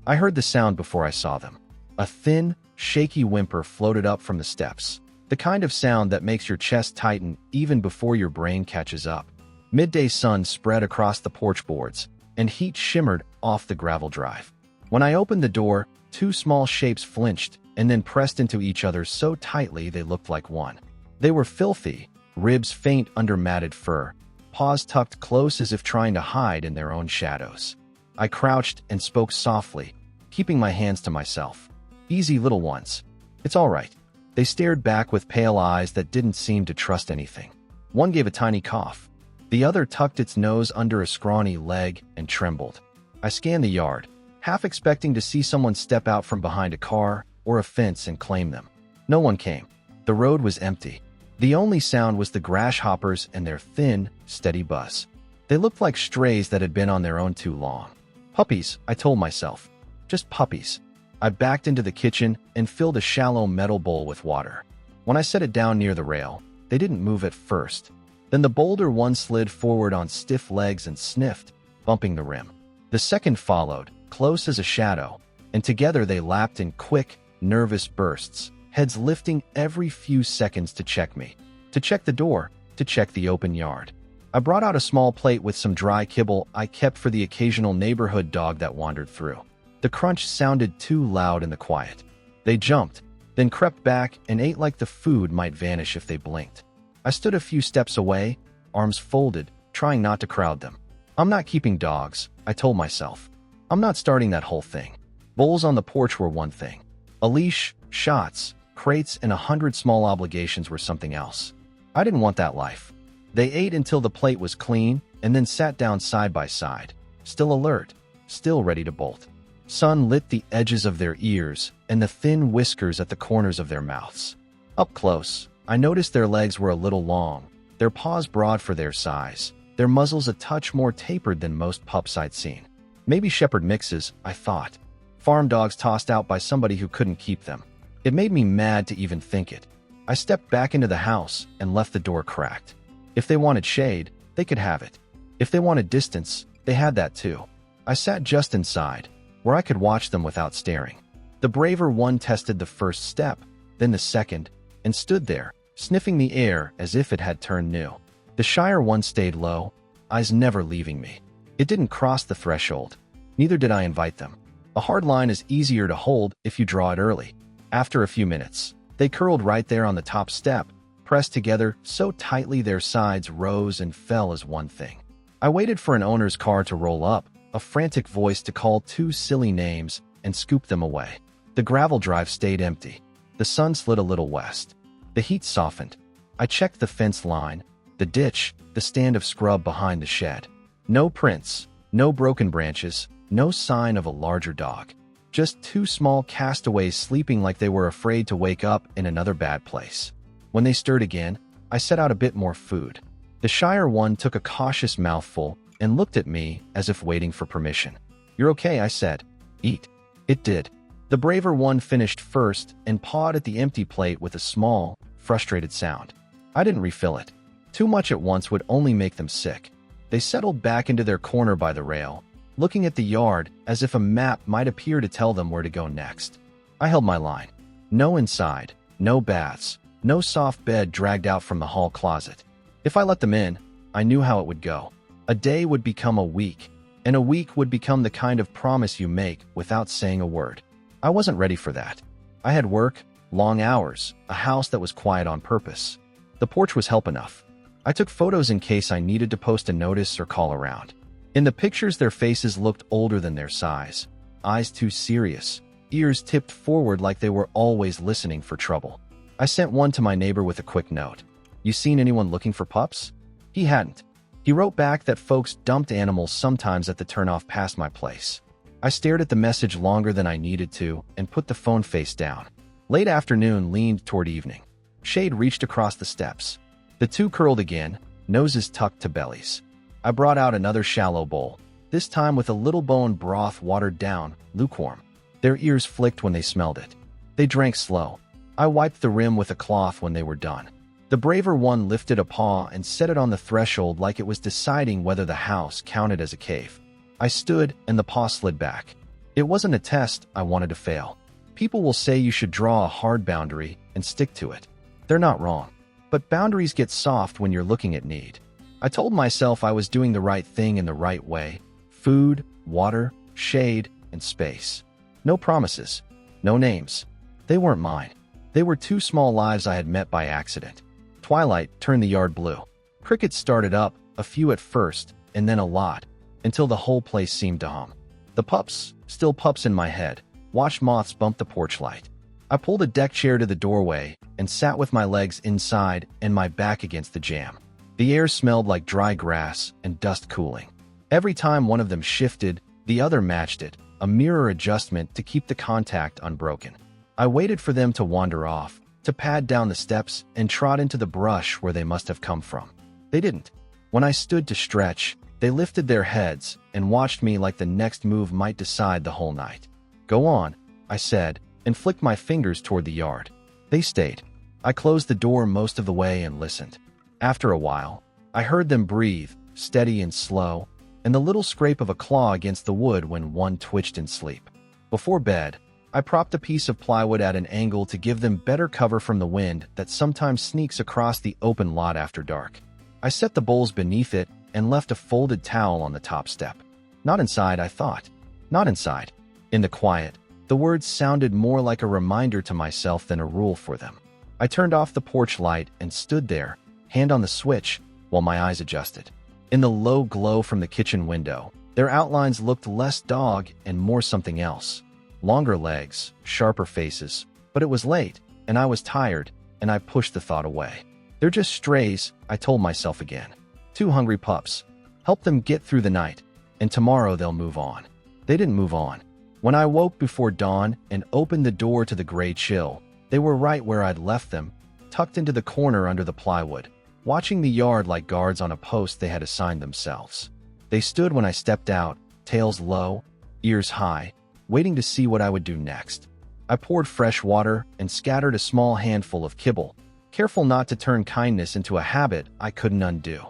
I heard the sound before I saw them. A thin, shaky whimper floated up from the steps, the kind of sound that makes your chest tighten even before your brain catches up. Midday sun spread across the porch boards, and heat shimmered off the gravel drive. When I opened the door, two small shapes flinched and then pressed into each other so tightly they looked like one. They were filthy, ribs faint under matted fur, paws tucked close as if trying to hide in their own shadows. I crouched and spoke softly, keeping my hands to myself. "Easy, little ones. It's all right." They stared back with pale eyes that didn't seem to trust anything. One gave a tiny cough. The other tucked its nose under a scrawny leg and trembled. I scanned the yard, half expecting to see someone step out from behind a car or a fence and claim them. No one came. The road was empty. The only sound was the grasshoppers and their thin, steady buzz. They looked like strays that had been on their own too long. Puppies, I told myself. Just puppies. I backed into the kitchen and filled a shallow metal bowl with water. When I set it down near the rail, they didn't move at first. Then the bolder one slid forward on stiff legs and sniffed, bumping the rim. The second followed, close as a shadow, and together they lapped in quick, nervous bursts, heads lifting every few seconds to check me, to check the door, to check the open yard. I brought out a small plate with some dry kibble I kept for the occasional neighborhood dog that wandered through. The crunch sounded too loud in the quiet. They jumped, then crept back and ate like the food might vanish if they blinked. I stood a few steps away, arms folded, trying not to crowd them. I'm not keeping dogs, I told myself. I'm not starting that whole thing. Bowls on the porch were one thing. A leash, shots, crates, and 100 small obligations were something else. I didn't want that life. They ate until the plate was clean and then sat down side by side, still alert, still ready to bolt. Sun lit the edges of their ears and the thin whiskers at the corners of their mouths. Up close, I noticed their legs were a little long, their paws broad for their size, their muzzles a touch more tapered than most pups I'd seen. Maybe shepherd mixes, I thought. Farm dogs tossed out by somebody who couldn't keep them. It made me mad to even think it. I stepped back into the house and left the door cracked. If they wanted shade, they could have it. If they wanted distance, they had that too. I sat just inside, where I could watch them without staring. The braver one tested the first step, then the second, and stood there, sniffing the air as if it had turned new. The shyer one stayed low, eyes never leaving me. It didn't cross the threshold. Neither did I invite them. A hard line is easier to hold if you draw it early. After a few minutes, they curled right there on the top step, pressed together so tightly their sides rose and fell as one thing. I waited for an owner's car to roll up, a frantic voice to call two silly names, and scoop them away. The gravel drive stayed empty. The sun slid a little west. The heat softened. I checked the fence line, the ditch, the stand of scrub behind the shed. No prints, no broken branches, no sign of a larger dog. Just two small castaways sleeping like they were afraid to wake up in another bad place. When they stirred again, I set out a bit more food. The shyer one took a cautious mouthful and looked at me as if waiting for permission. "You're okay," I said. "Eat." It did. The braver one finished first and pawed at the empty plate with a small, frustrated sound. I didn't refill it. Too much at once would only make them sick. They settled back into their corner by the rail, looking at the yard as if a map might appear to tell them where to go next. I held my line. No inside, no baths, no soft bed dragged out from the hall closet. If I let them in, I knew how it would go. A day would become a week, and a week would become the kind of promise you make without saying a word. I wasn't ready for that. I had work, long hours, a house that was quiet on purpose. The porch was help enough. I took photos in case I needed to post a notice or call around. In the pictures, their faces looked older than their size, eyes too serious, ears tipped forward like they were always listening for trouble. I sent one to my neighbor with a quick note. "You seen anyone looking for pups?" He hadn't. He wrote back that folks dumped animals sometimes at the turnoff past my place. I stared at the message longer than I needed to and put the phone face down. Late afternoon leaned toward evening. Shade reached across the steps. The two curled again, noses tucked to bellies. I brought out another shallow bowl, this time with a little bone broth watered down, lukewarm. Their ears flicked when they smelled it. They drank slow. I wiped the rim with a cloth when they were done. The braver one lifted a paw and set it on the threshold like it was deciding whether the house counted as a cave. I stood and the paw slid back. It wasn't a test I wanted to fail. People will say you should draw a hard boundary and stick to it. They're not wrong. But boundaries get soft when you're looking at need. I told myself I was doing the right thing in the right way. Food, water, shade, and space. No promises. No names. They weren't mine. They were two small lives I had met by accident. Twilight turned the yard blue. Crickets started up, a few at first, and then a lot, until the whole place seemed to hum. The pups, still pups in my head, watched moths bump the porch light. I pulled a deck chair to the doorway and sat with my legs inside and my back against the jamb. The air smelled like dry grass and dust cooling. Every time one of them shifted, the other matched it, a mirror adjustment to keep the contact unbroken. I waited for them to wander off, to pad down the steps and trot into the brush where they must have come from. They didn't. When I stood to stretch, they lifted their heads and watched me like the next move might decide the whole night. "Go on," I said, and flicked my fingers toward the yard. They stayed. I closed the door most of the way and listened. After a while, I heard them breathe, steady and slow, and the little scrape of a claw against the wood when one twitched in sleep. Before bed, I propped a piece of plywood at an angle to give them better cover from the wind that sometimes sneaks across the open lot after dark. I set the bowls beneath it and left a folded towel on the top step. Not inside, I thought. Not inside. In the quiet, the words sounded more like a reminder to myself than a rule for them. I turned off the porch light and stood there, hand on the switch, while my eyes adjusted. In the low glow from the kitchen window, their outlines looked less dog and more something else. Longer legs, sharper faces, but it was late, and I was tired, and I pushed the thought away. They're just strays, I told myself again. Two hungry pups. Help them get through the night, and tomorrow they'll move on. They didn't move on. When I woke before dawn and opened the door to the gray chill, they were right where I'd left them, tucked into the corner under the plywood, watching the yard like guards on a post they had assigned themselves. They stood when I stepped out, tails low, ears high, waiting to see what I would do next. I poured fresh water and scattered a small handful of kibble, careful not to turn kindness into a habit I couldn't undo.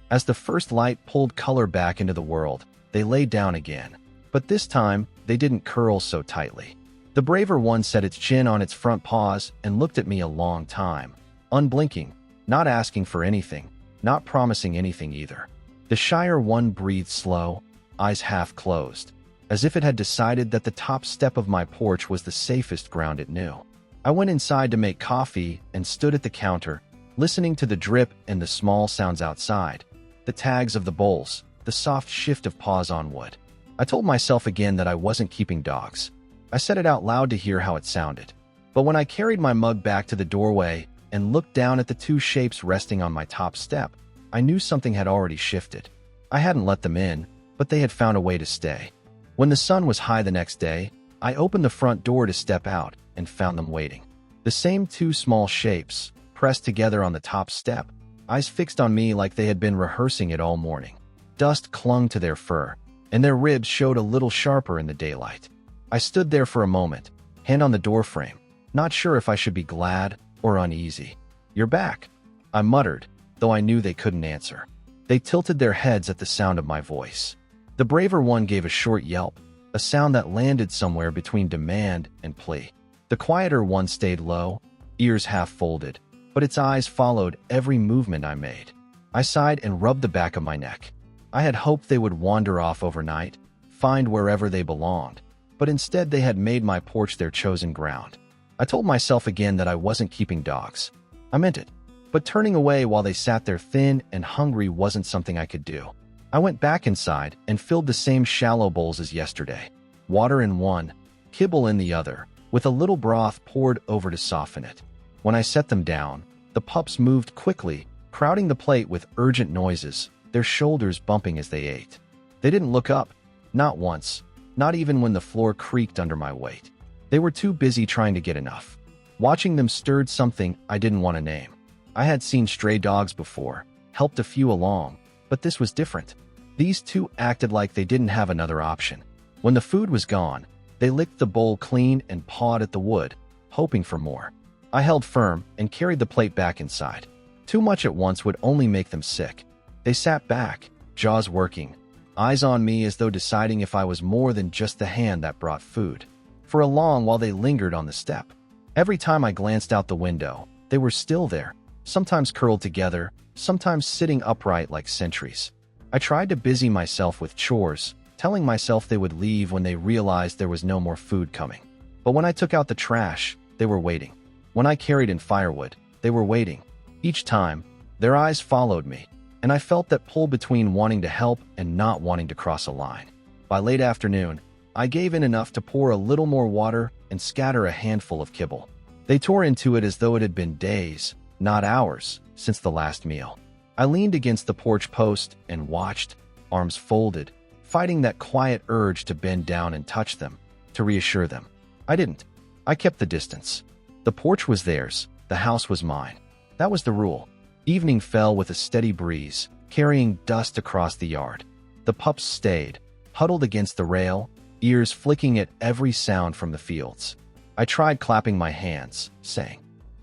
As the first light pulled color back into the world, they lay down again. But this time, they didn't curl so tightly. The braver one set its chin on its front paws and looked at me a long time, unblinking, not asking for anything, not promising anything either. The shyer one breathed slow, eyes half closed, as if it had decided that the top step of my porch was the safest ground it knew. I went inside to make coffee and stood at the counter, listening to the drip and the small sounds outside, the tags of the bowls, the soft shift of paws on wood. I told myself again that I wasn't keeping dogs. I said it out loud to hear how it sounded. But when I carried my mug back to the doorway and looked down at the two shapes resting on my top step, I knew something had already shifted. I hadn't let them in, but they had found a way to stay. When the sun was high the next day, I opened the front door to step out and found them waiting. The same two small shapes, pressed together on the top step, eyes fixed on me like they had been rehearsing it all morning. Dust clung to their fur, and their ribs showed a little sharper in the daylight. I stood there for a moment, hand on the doorframe, not sure if I should be glad or uneasy. "You're back," I muttered, though I knew they couldn't answer. They tilted their heads at the sound of my voice. The braver one gave a short yelp, a sound that landed somewhere between demand and plea. The quieter one stayed low, ears half folded, but its eyes followed every movement I made. I sighed and rubbed the back of my neck. I had hoped they would wander off overnight, find wherever they belonged, but instead they had made my porch their chosen ground. I told myself again that I wasn't keeping dogs. I meant it. But turning away while they sat there thin and hungry wasn't something I could do. I went back inside and filled the same shallow bowls as yesterday. Water in one, kibble in the other, with a little broth poured over to soften it. When I set them down, the pups moved quickly, crowding the plate with urgent noises, their shoulders bumping as they ate. They didn't look up, not once, not even when the floor creaked under my weight. They were too busy trying to get enough. Watching them stirred something I didn't want to name. I had seen stray dogs before, helped a few along, but this was different. These two acted like they didn't have another option. When the food was gone, they licked the bowl clean and pawed at the wood, hoping for more. I held firm and carried the plate back inside. Too much at once would only make them sick. They sat back, jaws working, eyes on me as though deciding if I was more than just the hand that brought food. For a long while they lingered on the step. Every time I glanced out the window, they were still there, sometimes curled together, sometimes sitting upright like sentries. I tried to busy myself with chores, telling myself they would leave when they realized there was no more food coming. But when I took out the trash, they were waiting. When I carried in firewood, they were waiting. Each time, their eyes followed me, and I felt that pull between wanting to help and not wanting to cross a line. By late afternoon, I gave in enough to pour a little more water and scatter a handful of kibble. They tore into it as though it had been days, not hours, since the last meal. I leaned against the porch post and watched, arms folded, fighting that quiet urge to bend down and touch them, to reassure them. I didn't. I kept the distance. The porch was theirs, the house was mine. That was the rule. Evening fell with a steady breeze, carrying dust across the yard. The pups stayed, huddled against the rail, ears flicking at every sound from the fields. I tried clapping my hands, saying,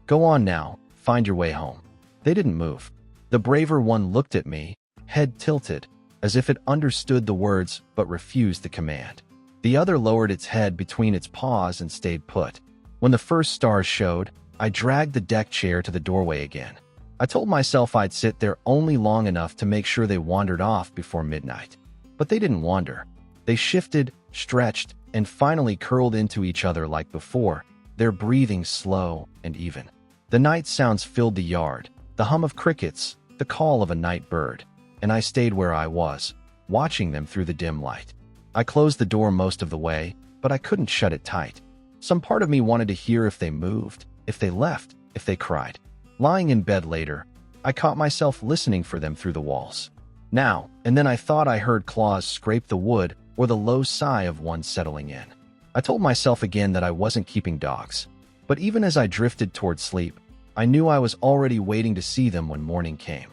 "Go on now, find your way home." They didn't move. The braver one looked at me, head tilted, as if it understood the words but refused the command. The other lowered its head between its paws and stayed put. When the first stars showed, I dragged the deck chair to the doorway again. I told myself I'd sit there only long enough to make sure they wandered off before midnight. But they didn't wander. They shifted, stretched, and finally curled into each other like before, their breathing slow and even. The night sounds filled the yard, the hum of crickets, the call of a night bird, and I stayed where I was, watching them through the dim light. I closed the door most of the way, but I couldn't shut it tight. Some part of me wanted to hear if they moved, if they left, if they cried. Lying in bed later, I caught myself listening for them through the walls. Now and then I thought I heard claws scrape the wood or the low sigh of one settling in. I told myself again that I wasn't keeping dogs. But even as I drifted toward sleep, I knew I was already waiting to see them when morning came.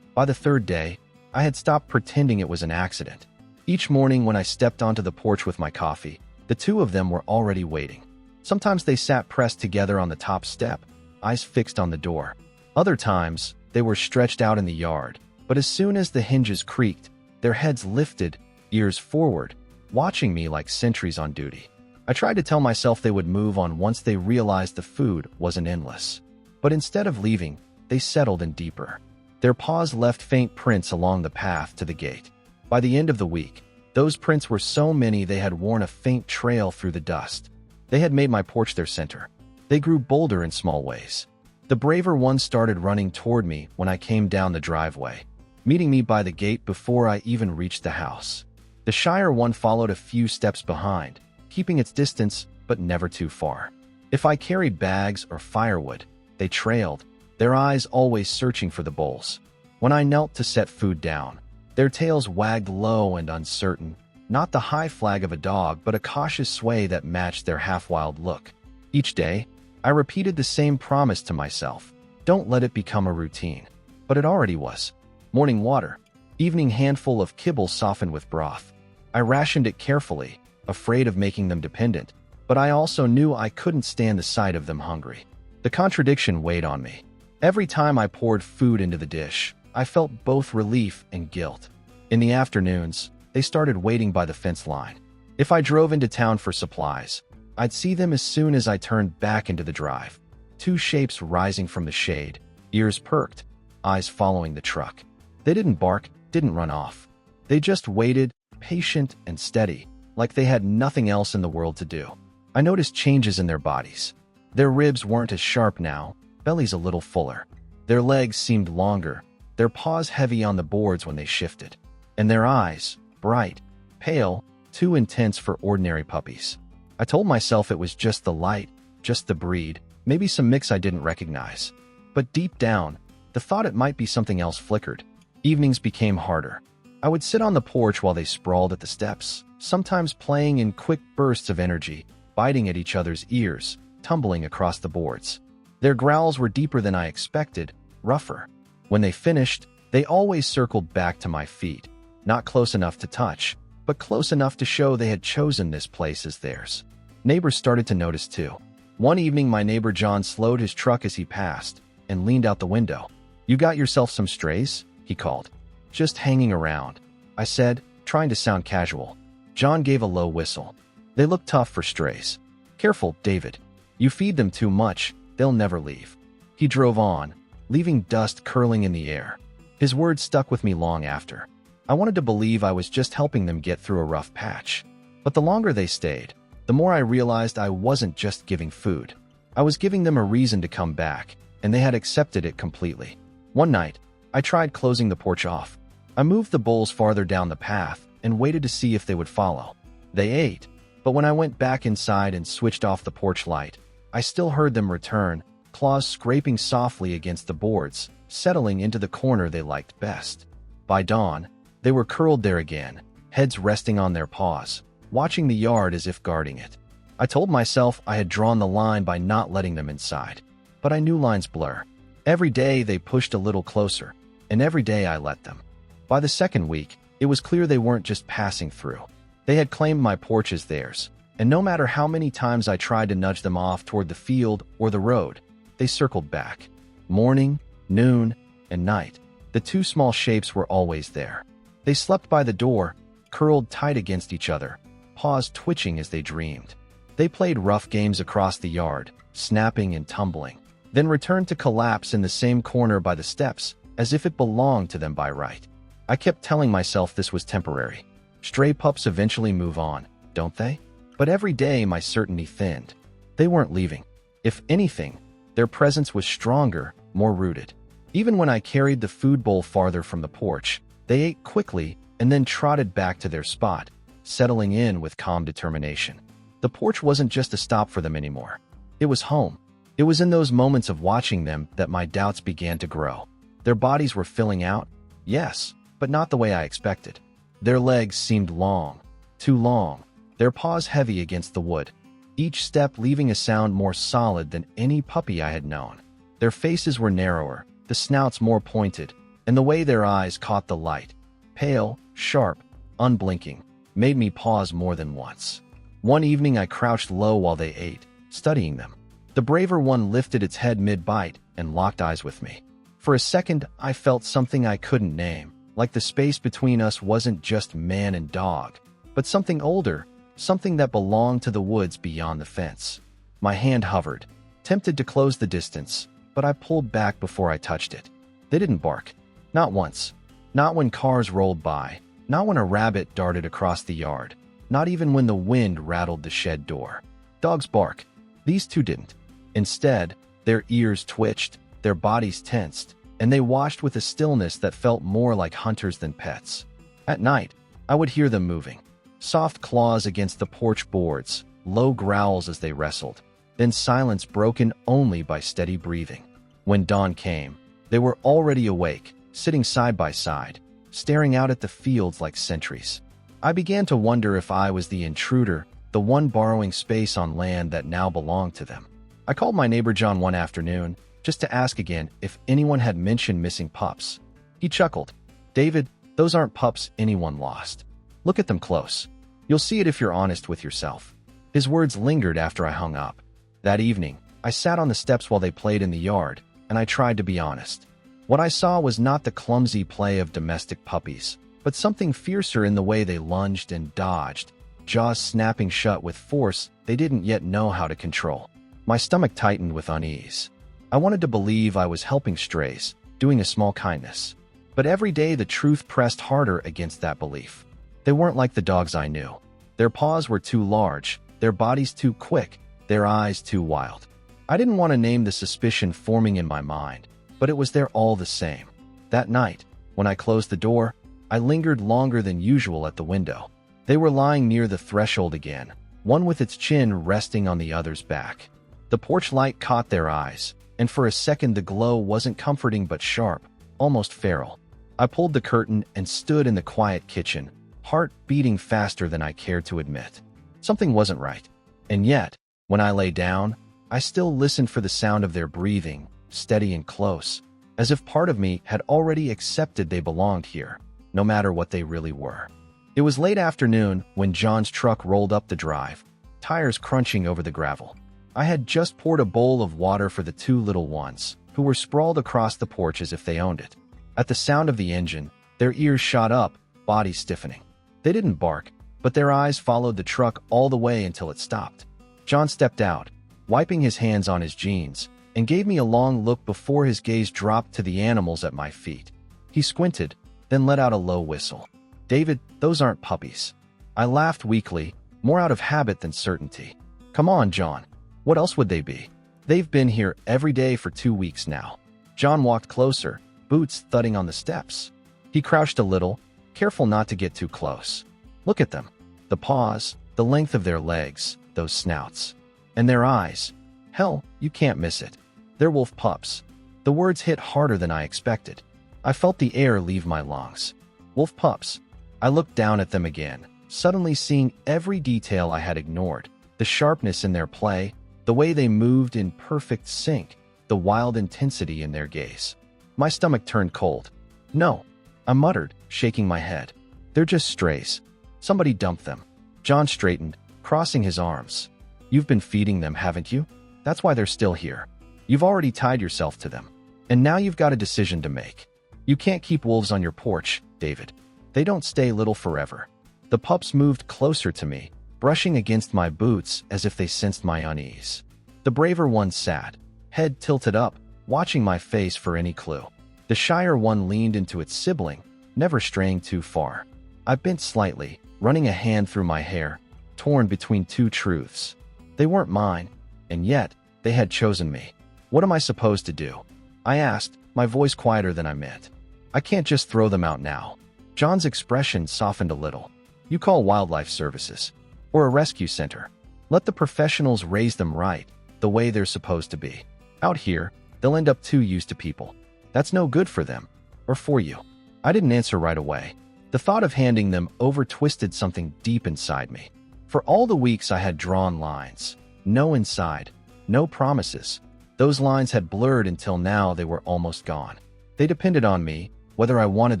By the third day, I had stopped pretending it was an accident. Each morning when I stepped onto the porch with my coffee, the two of them were already waiting. Sometimes they sat pressed together on the top step, eyes fixed on the door. Other times, they were stretched out in the yard, but as soon as the hinges creaked, their heads lifted, ears forward, watching me like sentries on duty. I tried to tell myself they would move on once they realized the food wasn't endless. But instead of leaving, they settled in deeper. Their paws left faint prints along the path to the gate. By the end of the week, those prints were so many they had worn a faint trail through the dust. They had made my porch their center. They grew bolder in small ways. The braver one started running toward me when I came down the driveway, meeting me by the gate before I even reached the house. The shyer one followed a few steps behind, keeping its distance but never too far. If I carried bags or firewood, they trailed, their eyes always searching for the bowls. When I knelt to set food down, their tails wagged low and uncertain, not the high flag of a dog but a cautious sway that matched their half-wild look. Each day, I repeated the same promise to myself: don't let it become a routine. But it already was. Morning water, evening handful of kibble softened with broth. I rationed it carefully, afraid of making them dependent, but I also knew I couldn't stand the sight of them hungry. The contradiction weighed on me. Every time I poured food into the dish, I felt both relief and guilt. In the afternoons, they started waiting by the fence line. If I drove into town for supplies, I'd see them as soon as I turned back into the drive. Two shapes rising from the shade, ears perked, eyes following the truck. They didn't bark, didn't run off. They just waited, patient and steady, like they had nothing else in the world to do. I noticed changes in their bodies. Their ribs weren't as sharp now, bellies a little fuller. Their legs seemed longer, their paws heavy on the boards when they shifted. And their eyes, bright, pale, too intense for ordinary puppies. I told myself it was just the light, just the breed, maybe some mix I didn't recognize. But deep down, the thought it might be something else flickered. Evenings became harder. I would sit on the porch while they sprawled at the steps, sometimes playing in quick bursts of energy, biting at each other's ears, tumbling across the boards. Their growls were deeper than I expected, rougher. When they finished, they always circled back to my feet, not close enough to touch, but close enough to show they had chosen this place as theirs. Neighbors started to notice too. One evening, my neighbor John slowed his truck as he passed and leaned out the window. "You got yourself some strays?" he called. "Just hanging around," I said, trying to sound casual. John gave a low whistle. They look tough for strays. Careful, David. You feed them too much, they'll never leave. He drove on, leaving dust curling in the air. His words stuck with me long after. I wanted to believe I was just helping them get through a rough patch. But the longer they stayed, the more I realized I wasn't just giving food. I was giving them a reason to come back, and they had accepted it completely. One night, I tried closing the porch off. I moved the bowls farther down the path and waited to see if they would follow. They ate, but when I went back inside and switched off the porch light, I still heard them return, claws scraping softly against the boards, settling into the corner they liked best. By dawn, they were curled there again, heads resting on their paws, watching the yard as if guarding it. I told myself I had drawn the line by not letting them inside, but I knew lines blur. Every day they pushed a little closer, and every day I let them. By the second week, it was clear they weren't just passing through. They had claimed my porch as theirs, and no matter how many times I tried to nudge them off toward the field or the road, they circled back. Morning, noon, and night, the two small shapes were always there. They slept by the door, curled tight against each other, paws twitching as they dreamed. They played rough games across the yard, snapping and tumbling, then returned to collapse in the same corner by the steps, as if it belonged to them by right. I kept telling myself this was temporary. Stray pups eventually move on, don't they? But every day my certainty thinned. They weren't leaving. If anything, their presence was stronger, more rooted. Even when I carried the food bowl farther from the porch, they ate quickly and then trotted back to their spot, settling in with calm determination. The porch wasn't just a stop for them anymore. It was home. It was in those moments of watching them that my doubts began to grow. Their bodies were filling out, yes, but not the way I expected. Their legs seemed long, too long, their paws heavy against the wood, each step leaving a sound more solid than any puppy I had known. Their faces were narrower, the snouts more pointed, and the way their eyes caught the light, pale, sharp, unblinking, made me pause more than once. One evening I crouched low while they ate, studying them. The braver one lifted its head mid-bite and locked eyes with me. For a second, I felt something I couldn't name, like the space between us wasn't just man and dog, but something older, something that belonged to the woods beyond the fence. My hand hovered, tempted to close the distance, but I pulled back before I touched it. They didn't bark. Not once. Not when cars rolled by. Not when a rabbit darted across the yard. Not even when the wind rattled the shed door. Dogs bark. These two didn't. Instead, their ears twitched, their bodies tensed, and they watched with a stillness that felt more like hunters than pets. At night, I would hear them moving. Soft claws against the porch boards, low growls as they wrestled, then silence broken only by steady breathing. When dawn came, they were already awake, sitting side by side, staring out at the fields like sentries. I began to wonder if I was the intruder, the one borrowing space on land that now belonged to them. I called my neighbor John one afternoon, just to ask again if anyone had mentioned missing pups. He chuckled. "David, those aren't pups anyone lost. Look at them close. You'll see it if you're honest with yourself." His words lingered after I hung up. That evening, I sat on the steps while they played in the yard, and I tried to be honest. What I saw was not the clumsy play of domestic puppies, but something fiercer in the way they lunged and dodged, jaws snapping shut with force they didn't yet know how to control. My stomach tightened with unease. I wanted to believe I was helping strays, doing a small kindness. But every day the truth pressed harder against that belief. They weren't like the dogs I knew. Their paws were too large, their bodies too quick, their eyes too wild. I didn't want to name the suspicion forming in my mind, but it was there all the same. That night, when I closed the door, I lingered longer than usual at the window. They were lying near the threshold again, one with its chin resting on the other's back. The porch light caught their eyes, and for a second the glow wasn't comforting but sharp, almost feral. I pulled the curtain and stood in the quiet kitchen, heart beating faster than I cared to admit. Something wasn't right. And yet, when I lay down, I still listened for the sound of their breathing, steady and close, as if part of me had already accepted they belonged here, no matter what they really were. It was late afternoon when John's truck rolled up the drive, tires crunching over the gravel. I had just poured a bowl of water for the two little ones, who were sprawled across the porch as if they owned it. At the sound of the engine, their ears shot up, bodies stiffening. They didn't bark, but their eyes followed the truck all the way until it stopped. John stepped out, wiping his hands on his jeans, and gave me a long look before his gaze dropped to the animals at my feet. He squinted, then let out a low whistle. "David, those aren't puppies." I laughed weakly, more out of habit than certainty. "Come on, John. What else would they be? They've been here every day for 2 weeks now." John walked closer, boots thudding on the steps. He crouched a little, careful not to get too close. "Look at them. The paws, the length of their legs, those snouts. And their eyes. Hell, you can't miss it. They're wolf pups." The words hit harder than I expected. I felt the air leave my lungs. Wolf pups. I looked down at them again, suddenly seeing every detail I had ignored. The sharpness in their play, the way they moved in perfect sync, the wild intensity in their gaze. My stomach turned cold. "No," I muttered, shaking my head. "They're just strays. Somebody dumped them." John straightened, crossing his arms. "You've been feeding them, haven't you? That's why they're still here. You've already tied yourself to them. And now you've got a decision to make. You can't keep wolves on your porch, David. They don't stay little forever." The pups moved closer to me, brushing against my boots as if they sensed my unease. The braver one sat, head tilted up, watching my face for any clue. The shyer one leaned into its sibling, never straying too far. I bent slightly, running a hand through my hair, torn between two truths. They weren't mine, and yet they had chosen me. "What am I supposed to do?" I asked, my voice quieter than I meant. "I can't just throw them out now." John's expression softened a little. "You call wildlife services. Or a rescue center. Let the professionals raise them right, the way they're supposed to be. Out here, they'll end up too used to people. That's no good for them. Or for you." I didn't answer right away. The thought of handing them over twisted something deep inside me. For all the weeks I had drawn lines. No inside. No promises. Those lines had blurred until now they were almost gone. They depended on me, whether I wanted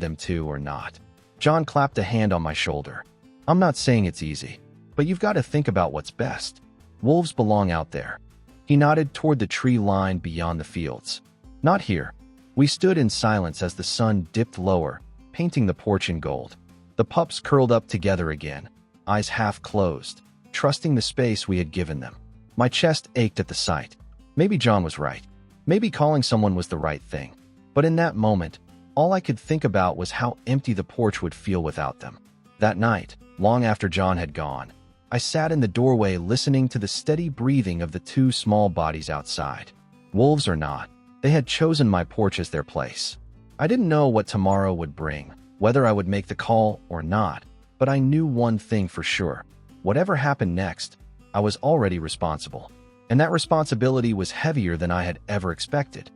them to or not. John clapped a hand on my shoulder. "I'm not saying it's easy, but you've got to think about what's best. Wolves belong out there." He nodded toward the tree line beyond the fields. "Not here." We stood in silence as the sun dipped lower, painting the porch in gold. The pups curled up together again, eyes half closed, trusting the space we had given them. My chest ached at the sight. Maybe John was right. Maybe calling someone was the right thing. But in that moment, all I could think about was how empty the porch would feel without them. That night, long after John had gone, I sat in the doorway listening to the steady breathing of the two small bodies outside. Wolves or not, they had chosen my porch as their place. I didn't know what tomorrow would bring, whether I would make the call or not, but I knew one thing for sure. Whatever happened next, I was already responsible. And that responsibility was heavier than I had ever expected.